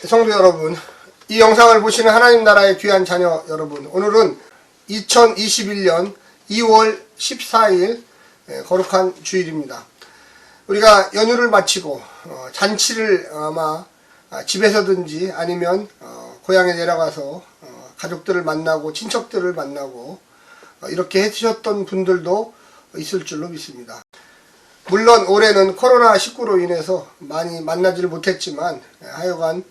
성도 여러분, 이 영상을 보시는 하나님 나라의 귀한 자녀 여러분, 오늘은 2021년 2월 14일 거룩한 주일입니다. 우리가 연휴를 마치고 잔치를 아마 집에서든지 아니면 고향에 내려가서 가족들을 만나고 친척들을 만나고 이렇게 해주셨던 분들도 있을 줄로 믿습니다. 물론 올해는 코로나19로 인해서 많이 만나지를 못했지만 하여간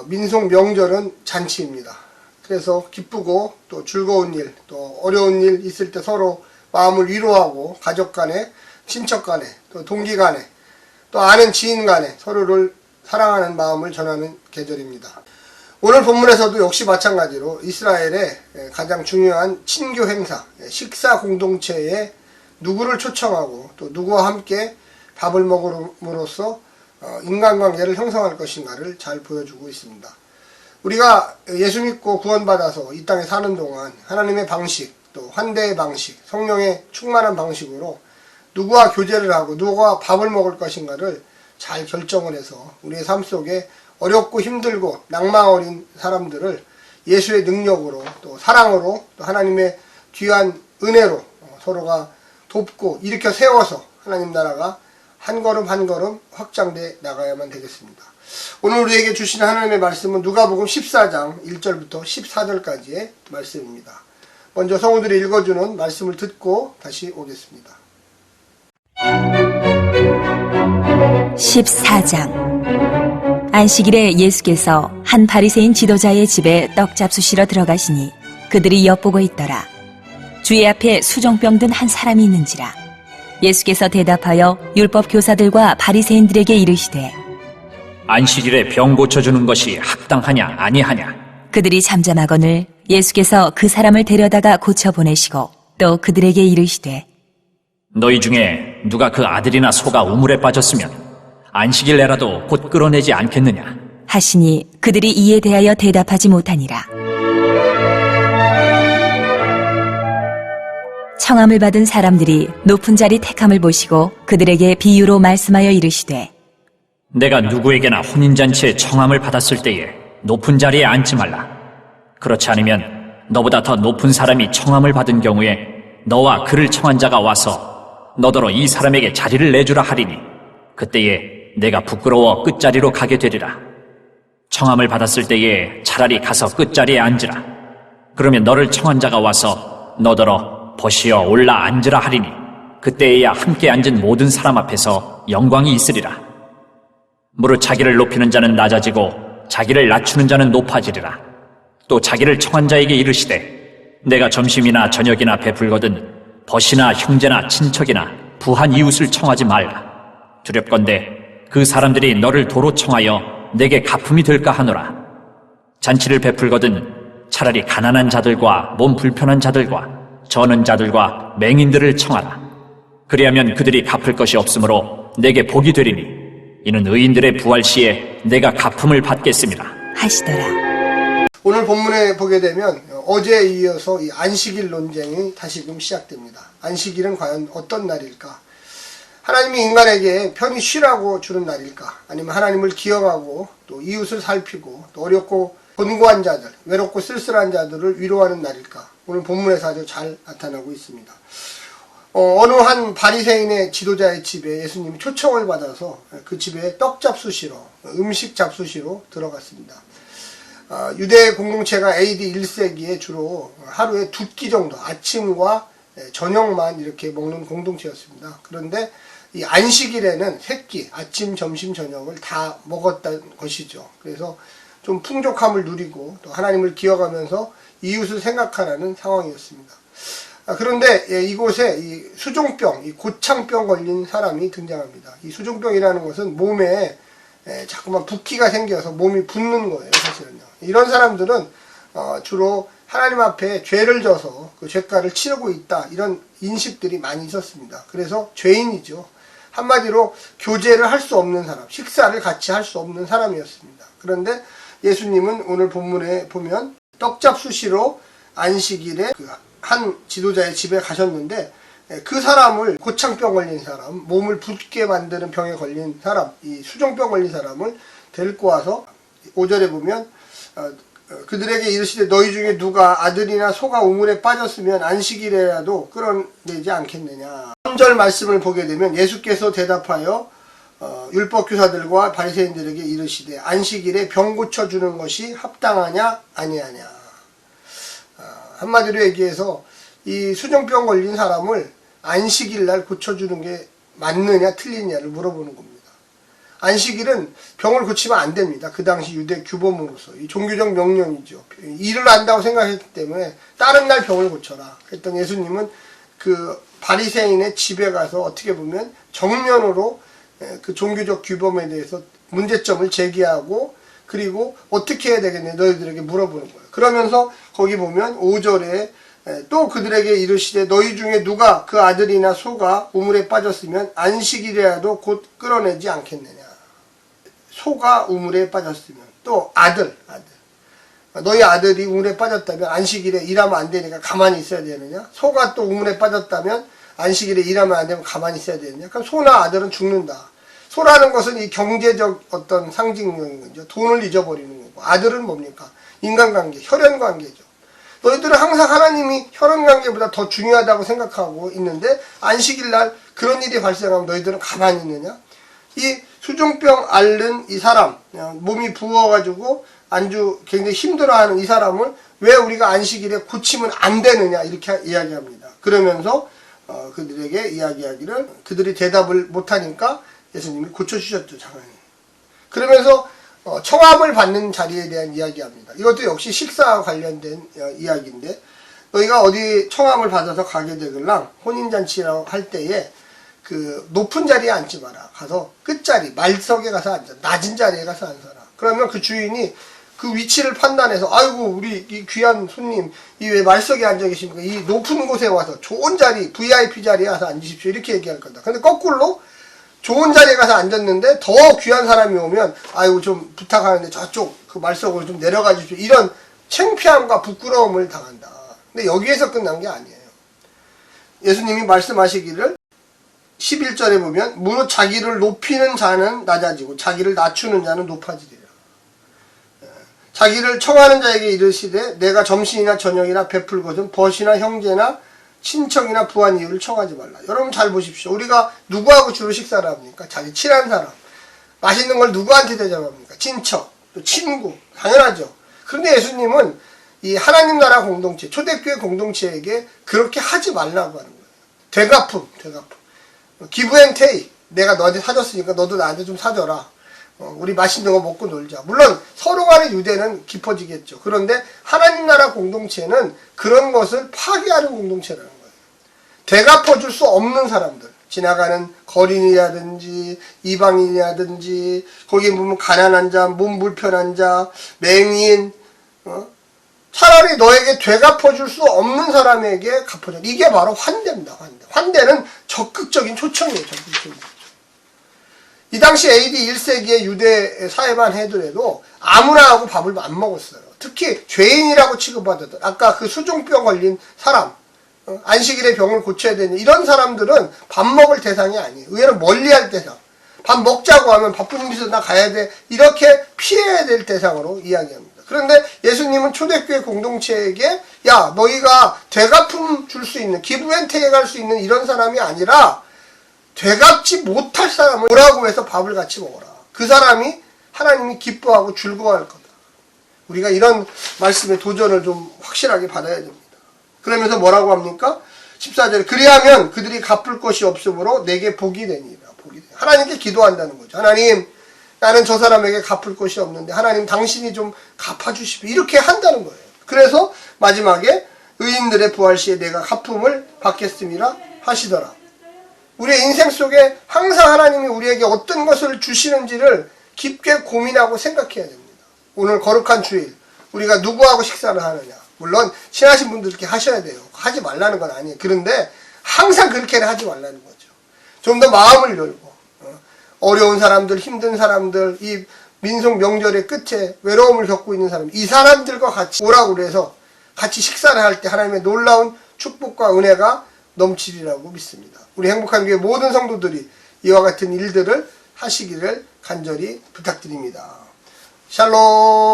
민속 명절은 잔치입니다. 그래서 기쁘고 또 즐거운 일, 또 어려운 일 있을 때 서로 마음을 위로하고 가족 간에, 친척 간에, 또 동기 간에, 또 아는 지인 간에 서로를 사랑하는 마음을 전하는 계절입니다. 오늘 본문에서도 역시 마찬가지로 이스라엘의 가장 중요한 친교 행사, 식사 공동체에 누구를 초청하고 또 누구와 함께 밥을 먹음으로써 인간관계를 형성할 것인가를 잘 보여주고 있습니다. 우리가 예수 믿고 구원받아서 이 땅에 사는 동안 하나님의 방식, 또 환대의 방식, 성령의 충만한 방식으로 누구와 교제를 하고 누구와 밥을 먹을 것인가를 잘 결정을 해서 우리의 삶 속에 어렵고 힘들고 낭만 어린 사람들을 예수의 능력으로 또 사랑으로 또 하나님의 귀한 은혜로 서로가 돕고 일으켜 세워서 하나님 나라가 한 걸음 한 걸음 확장돼 나가야만 되겠습니다. 오늘 우리에게 주시는 하나님의 말씀은 누가복음 14장 1절부터 14절까지의 말씀입니다. 먼저 성우들이 읽어주는 말씀을 듣고 다시 오겠습니다. 14장. 안식일에 예수께서 한 바리새인 지도자의 집에 떡 잡수시러 들어가시니 그들이 엿보고 있더라. 주의 앞에 수종병 든 한 사람이 있는지라. 예수께서 대답하여 율법 교사들과 바리새인들에게 이르시되 안식일에 병 고쳐주는 것이 합당하냐 아니하냐. 그들이 잠잠하거늘 예수께서 그 사람을 데려다가 고쳐보내시고 또 그들에게 이르시되 너희 중에 누가 그 아들이나 소가 우물에 빠졌으면 안식일 내라도 곧 끌어내지 않겠느냐 하시니 그들이 이에 대하여 대답하지 못하니라. 청함을 받은 사람들이 높은 자리 택함을 보시고 그들에게 비유로 말씀하여 이르시되 내가 누구에게나 혼인잔치에 청함을 받았을 때에 높은 자리에 앉지 말라. 그렇지 않으면 너보다 더 높은 사람이 청함을 받은 경우에 너와 그를 청한 자가 와서 너더러 이 사람에게 자리를 내주라 하리니 그때에 내가 부끄러워 끝자리로 가게 되리라. 청함을 받았을 때에 차라리 가서 끝자리에 앉으라. 그러면 너를 청한 자가 와서 너더러 보시어 올라 앉으라 하리니 그때에야 함께 앉은 모든 사람 앞에서 영광이 있으리라. 무릇 자기를 높이는 자는 낮아지고 자기를 낮추는 자는 높아지리라. 또 자기를 청한 자에게 이르시되 내가 점심이나 저녁이나 베풀거든 벗이나 형제나 친척이나 부한 이웃을 청하지 말라. 두렵건대 그 사람들이 너를 도로 청하여 내게 가품이 될까 하노라. 잔치를 베풀거든 차라리 가난한 자들과 몸 불편한 자들과 저는 자들과 맹인들을 청하라. 그리하면 그들이 갚을 것이 없으므로 내게 복이 되리니 이는 의인들의 부활 시에 내가 갚음을 받겠습니다 하시더라. 오늘 본문에 보게 되면 어제에 이어서 이 안식일 논쟁이 다시금 시작됩니다. 안식일은 과연 어떤 날일까? 하나님이 인간에게 편히 쉬라고 주는 날일까? 아니면 하나님을 기억하고 또 이웃을 살피고 또 어렵고 곤고한 자들, 외롭고 쓸쓸한 자들을 위로하는 날일까? 오늘 본문에서 아주 잘 나타나고 있습니다. 어느 한 바리새인의 지도자의 집에 예수님이 초청을 받아서 그 집에 떡 잡수시러, 음식 잡수시러 들어갔습니다. 유대 공동체가 AD 1세기에 주로 하루에 2끼 정도, 아침과 저녁만 이렇게 먹는 공동체였습니다. 그런데 이 안식일에는 3끼, 아침, 점심, 저녁을 다 먹었다는 것이죠. 그래서 좀 풍족함을 누리고 또 하나님을 기억하면서 이웃을 생각하라는 상황이었습니다. 그런데 이곳에 이 수종병, 이 고창병 걸린 사람이 등장합니다. 이 수종병이라는 것은 몸에 자꾸만 붓기가 생겨서 몸이 붓는 거예요, 사실은요. 이런 사람들은 주로 하나님 앞에 죄를 져서 그 죄가를 치르고 있다, 이런 인식들이 많이 있었습니다. 그래서 죄인이죠. 한마디로 교제를 할 수 없는 사람, 식사를 같이 할 수 없는 사람이었습니다. 그런데 예수님은 오늘 본문에 보면 떡잡수시로 안식일에 그 한 지도자의 집에 가셨는데 그 사람을, 고창병 걸린 사람, 몸을 붓게 만드는 병에 걸린 사람, 이 수종병 걸린 사람을 데리고 와서 5절에 보면 그들에게 이르시되 너희 중에 누가 아들이나 소가 우물에 빠졌으면 안식일에라도 끌어내지 않겠느냐. 3절 말씀을 보게 되면 예수께서 대답하여 율법교사들과 바리새인들에게 이르시되 안식일에 병 고쳐주는 것이 합당하냐 아니하냐. 한마디로 얘기해서 이 수종병 걸린 사람을 안식일날 고쳐주는 게 맞느냐 틀리냐를 물어보는 겁니다. 안식일은 병을 고치면 안 됩니다. 그 당시 유대 규범으로서 이 종교적 명령이죠. 일을 한다고 생각했기 때문에 다른 날 병을 고쳐라 했던 예수님은 그 바리새인의 집에 가서 어떻게 보면 정면으로 그 종교적 규범에 대해서 문제점을 제기하고 그리고 어떻게 해야 되겠냐 너희들에게 물어보는 거예요. 그러면서 거기 보면 5절에 또 그들에게 이르시되 너희 중에 누가 그 아들이나 소가 우물에 빠졌으면 안식일이라도 곧 끌어내지 않겠느냐. 소가 우물에 빠졌으면 또 아들 너희 아들이 우물에 빠졌다면 안식일에 일하면 안 되니까 가만히 있어야 되느냐. 소가 또 우물에 빠졌다면 안식일에 일하면 안 되면 가만히 있어야 되느냐. 그럼 소나 아들은 죽는다. 소라는 것은 이 경제적 어떤 상징적인 거죠. 돈을 잊어버리는 거고 아들은 뭡니까? 인간관계, 혈연관계죠. 너희들은 항상 하나님이 혈연관계보다 더 중요하다고 생각하고 있는데 안식일날 그런 일이 발생하면 너희들은 가만히 있느냐? 이 수종병 앓는 이 사람, 몸이 부어가지고 안주 굉장히 힘들어하는 이 사람을 왜 우리가 안식일에 고치면 안 되느냐 이렇게 이야기합니다. 그러면서 그들에게 이야기하기를 그들이 대답을 못하니까 예수님이 고쳐주셨죠. 장관님. 그러면서 청함을 받는 자리에 대한 이야기합니다. 이것도 역시 식사와 관련된 이야기인데 너희가 어디 청함을 받아서 가게 되걸랑 혼인잔치라고 할 때에 그 높은 자리에 앉지 마라. 가서 끝자리 말석에 가서 앉아. 낮은 자리에 가서 앉아라. 그러면 그 주인이 그 위치를 판단해서 아이고 우리 이 귀한 손님 이 왜 말석에 앉아 계십니까? 이 높은 곳에 와서 좋은 자리 VIP 자리에 와서 앉으십시오. 이렇게 얘기할 거다. 근데 거꾸로 좋은 자리에 가서 앉았는데 더 귀한 사람이 오면 아이고 좀 부탁하는데 저쪽 그 말석으로 좀 내려가 주십시오. 이런 창피함과 부끄러움을 당한다. 근데 여기에서 끝난 게 아니에요. 예수님이 말씀하시기를 11절에 보면 무릇 자기를 높이는 자는 낮아지고 자기를 낮추는 자는 높아지리라. 자기를 청하는 자에게 이르시되 내가 점심이나 저녁이나 베풀 것은 벗이나 형제나 친척이나 부한 이유를 청하지 말라. 여러분 잘 보십시오. 우리가 누구하고 주로 식사를 합니까? 자기 친한 사람. 맛있는 걸 누구한테 대접합니까? 친척, 또 친구. 당연하죠. 그런데 예수님은 이 하나님 나라 공동체, 초대교회 공동체에게 그렇게 하지 말라고 하는 거예요. 되갚음. 기브앤테이크. 내가 너한테 사줬으니까 너도 나한테 좀 사줘라. 우리 맛있는 거 먹고 놀자. 물론 서로 간의 유대는 깊어지겠죠. 그런데 하나님 나라 공동체는 그런 것을 파괴하는 공동체라는 거예요. 되갚아줄 수 없는 사람들. 지나가는 거린이라든지 이방인이라든지 거기 보면 가난한 자, 몸 불편한 자, 맹인 차라리 너에게 되갚아줄 수 없는 사람에게 갚아줘. 이게 바로 환대입니다. 환대는 적극적인 초청이에요. 이 당시 AD 1세기의 유대 사회만 해더라도 아무나 하고 밥을 안 먹었어요. 특히 죄인이라고 취급받았던 아까 그 수종병 걸린 사람, 안식일에 병을 고쳐야 되는 이런 사람들은 밥 먹을 대상이 아니에요. 의외로 멀리할 대상. 밥 먹자고 하면 바쁜 곳에서 나 가야 돼. 이렇게 피해야 될 대상으로 이야기합니다. 그런데 예수님은 초대교회 공동체에게 야 너희가 되갚음 줄 수 있는 기브앤테이크 할 수 있는 이런 사람이 아니라 되갚지 못할 사람을 오라고 해서 밥을 같이 먹어라. 그 사람이 하나님이 기뻐하고 즐거워할 거다. 우리가 이런 말씀의 도전을 좀 확실하게 받아야 됩니다. 그러면서 뭐라고 합니까? 14절에 그리하면 그들이 갚을 것이 없으므로 내게 복이 되니라. 하나님께 기도한다는 거죠. 하나님 나는 저 사람에게 갚을 것이 없는데 하나님 당신이 좀 갚아주십시오. 이렇게 한다는 거예요. 그래서 마지막에 의인들의 부활시에 내가 갚음을 받겠음이라 하시더라. 우리의 인생 속에 항상 하나님이 우리에게 어떤 것을 주시는지를 깊게 고민하고 생각해야 됩니다. 오늘 거룩한 주일 우리가 누구하고 식사를 하느냐. 물론 친하신 분들께 하셔야 돼요. 하지 말라는 건 아니에요. 그런데 항상 그렇게는 하지 말라는 거죠. 좀 더 마음을 열고 어려운 사람들, 힘든 사람들, 이 민속 명절의 끝에 외로움을 겪고 있는 사람, 이 사람들과 같이 오라고 그래서 같이 식사를 할 때 하나님의 놀라운 축복과 은혜가 넘치리라고 믿습니다. 우리 행복한 교회 모든 성도들이 이와 같은 일들을 하시기를 간절히 부탁드립니다. 샬롬.